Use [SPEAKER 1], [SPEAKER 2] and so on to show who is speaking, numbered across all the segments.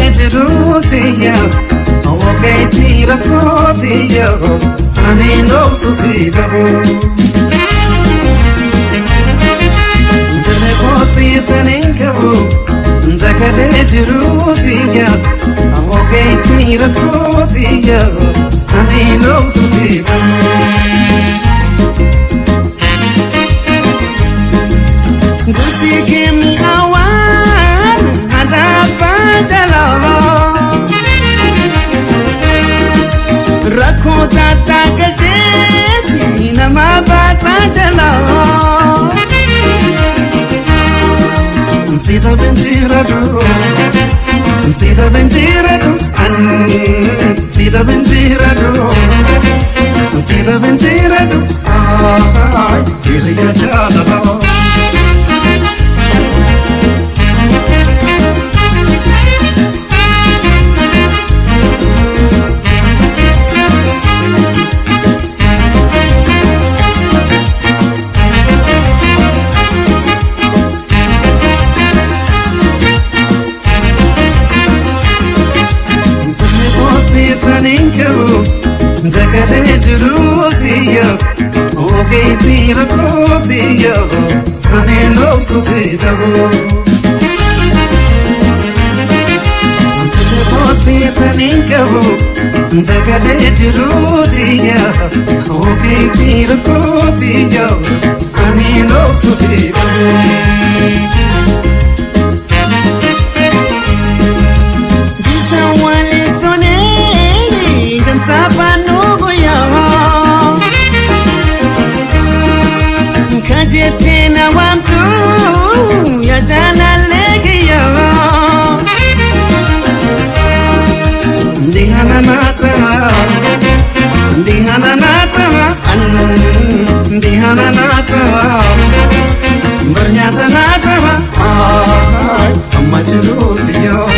[SPEAKER 1] Dakadejirutia, awaketi rakotia, ani no susidabo. Denekosi taninkabu, dakadejirutia, awaketi rakotia, ani no susidabo. Gusi kimi awan, adapa jalo. Rakho tata gajeti, nama basa jalo. Sita benjiradu, sita benjiradu, sita benjiradu, sita benjiradu. Ay, kiriya jalo. Dakadejirutia, awaketi rakotia, ani no susidabo. Denekosi taninkabu, dakadejirutia, awaketi rakotia, ani no susidabo. Kajetina wamtu ya jana legiyo Dihana nata Dihana nata Dihana nata Bernyata nata Amma ceruziyo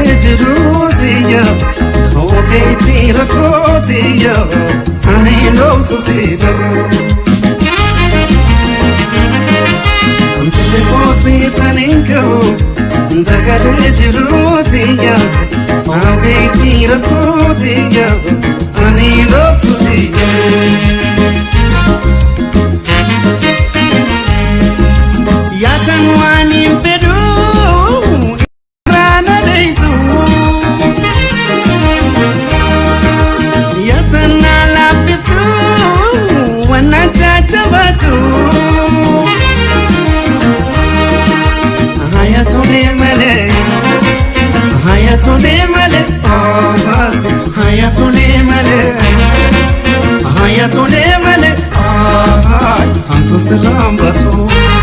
[SPEAKER 1] Dakadejirutia, awaketi rakotia, ani no susidabo. Denekosi taninkabu, dakadejirutia, awaketi rakotia, ani no susidabo. Yatanwani mpedu. Hayatone male, I'm to salam bato.